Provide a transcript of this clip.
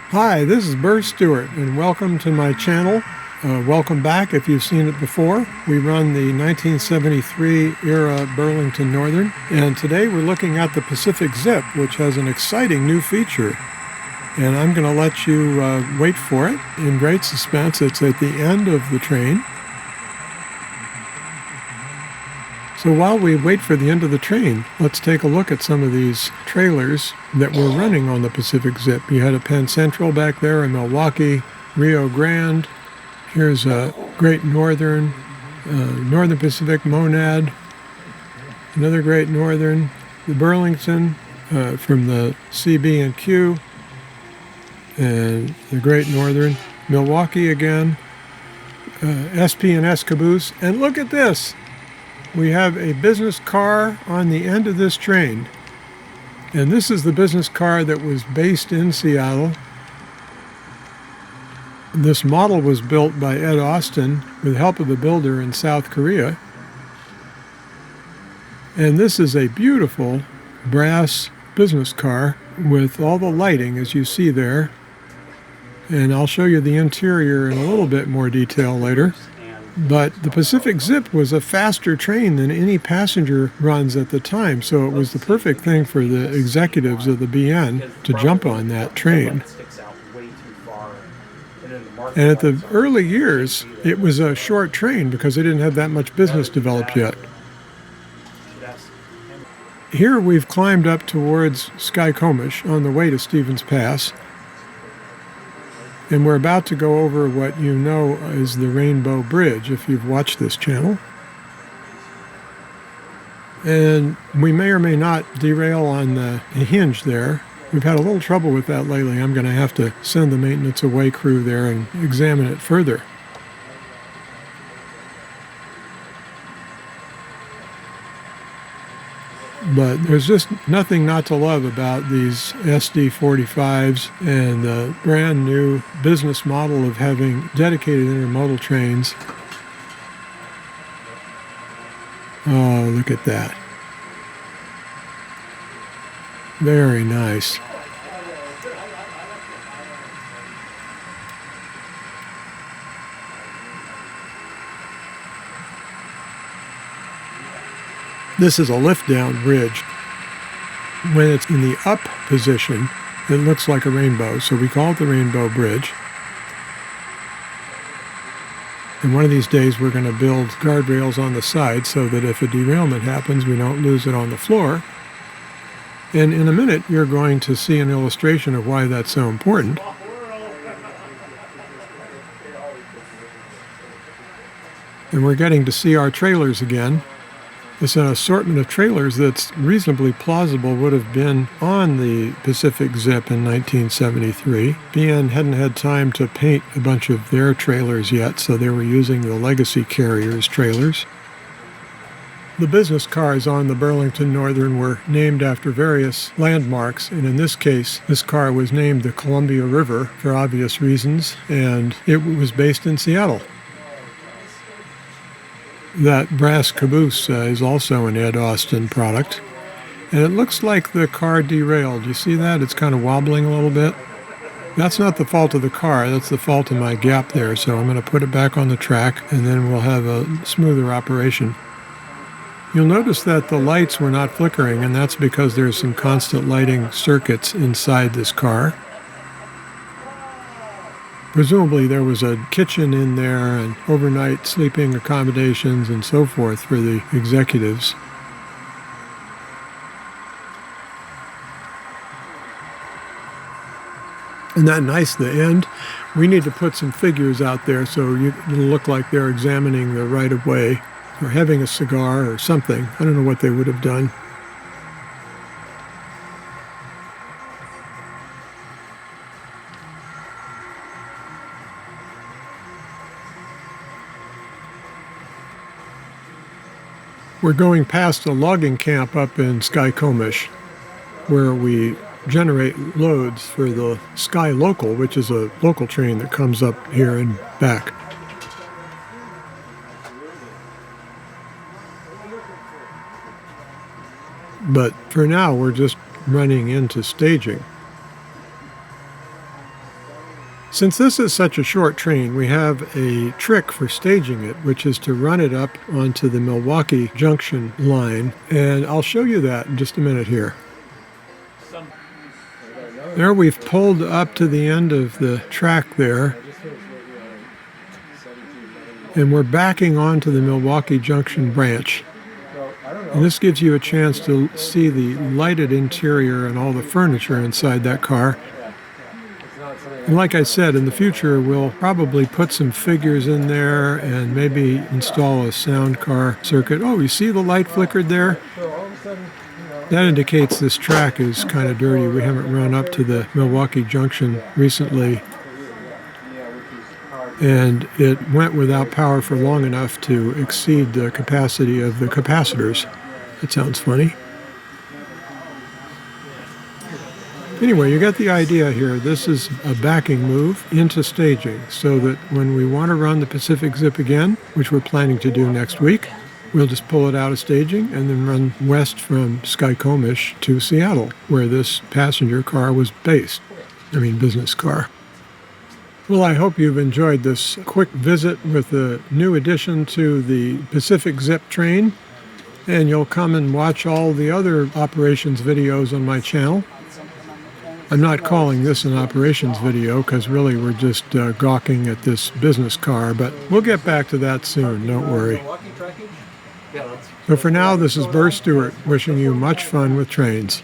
Hi, this is Burr Stewart, and welcome to my channel. Welcome back if you've seen it before. We run the 1973 era Burlington Northern, and today we're looking at the Pacific Zip, which has an exciting new feature. And I'm going to let you wait for it in great suspense. It's at the end of the train. So while we wait for the end of the train, let's take a look at some of these trailers that were running on the Pacific Zip. You had a Penn Central back there in Milwaukee, Rio Grande. Here's a Great Northern, Northern Pacific Monad, another Great Northern, the Burlington from the CB&Q, and the Great Northern, Milwaukee again, SP&S caboose, and look at this! We have a business car on the end of this train. And this is the business car that was based in Seattle. This model was built by Ed Austin with help of a builder in South Korea. And this is a beautiful brass business car with all the lighting as you see there. And I'll show you the interior in a little bit more detail later. But the Pacific Zip was a faster train than any passenger runs at the time, so it was the perfect thing for the executives of the BN to jump on that train. And at the early years, it was a short train because they didn't have that much business developed yet. Here we've climbed up towards Skycomish on the way to Stevens Pass. And we're about to go over what you know is the Rainbow Bridge, if you've watched this channel. And we may or may not derail on the hinge there. We've had a little trouble with that lately. I'm going to have to send the maintenance away crew there and examine it further. But there's just nothing not to love about these SD45s and the brand new business model of having dedicated intermodal trains. Oh, look at that. Very nice. This is a lift-down bridge. When it's in the up position, it looks like a rainbow, so we call it the Rainbow Bridge. And one of these days we're going to build guardrails on the side so that if a derailment happens, we don't lose it on the floor. And in a minute, you're going to see an illustration of why that's so important. And we're getting to see our trailers again. It's an assortment of trailers that's reasonably plausible would have been on the Pacific Zip in 1973. BN hadn't had time to paint a bunch of their trailers yet, so they were using the legacy carriers' trailers. The business cars on the Burlington Northern were named after various landmarks, and in this case, this car was named the Columbia River for obvious reasons, and it was based in Seattle. That brass caboose is also an Ed Austin product. And it looks like the car derailed. You see that? It's kind of wobbling a little bit. That's not the fault of the car. That's the fault of my gap there. So I'm going to put it back on the track, and then we'll have a smoother operation. You'll notice that the lights were not flickering, and that's because there's some constant lighting circuits inside this car. Presumably there was a kitchen in there and overnight sleeping accommodations and so forth for the executives. Isn't that nice, the end? We need to put some figures out there so it'll look like they're examining the right-of-way or having a cigar or something. I don't know what they would have done. We're going past a logging camp up in Skycomish, where we generate loads for the Sky Local, which is a local train that comes up here and back. But for now, we're just running into staging. Since this is such a short train, we have a trick for staging it, which is to run it up onto the Milwaukee Junction line, and I'll show you that in just a minute here. There we've pulled up to the end of the track there, and we're backing onto the Milwaukee Junction branch. And this gives you a chance to see the lighted interior and all the furniture inside that car. And like I said, in the future, we'll probably put some figures in there and maybe install a sound car circuit. Oh, you see the light flickered there? That indicates this track is kind of dirty. We haven't run up to the Milwaukee Junction recently, and it went without power for long enough to exceed the capacity of the capacitors. That sounds funny. Anyway, you get the idea here. This is a backing move into staging so that when we want to run the Pacific Zip again, which we're planning to do next week, we'll just pull it out of staging and then run west from Skycomish to Seattle, where this passenger car was based. Business car. Well, I hope you've enjoyed this quick visit with the new addition to the Pacific Zip train, and you'll come and watch all the other operations videos on my channel. I'm not calling this an operations video because really we're just gawking at this business car, but we'll get back to that soon, don't worry. So for now, this is Burr Stewart wishing you much fun with trains.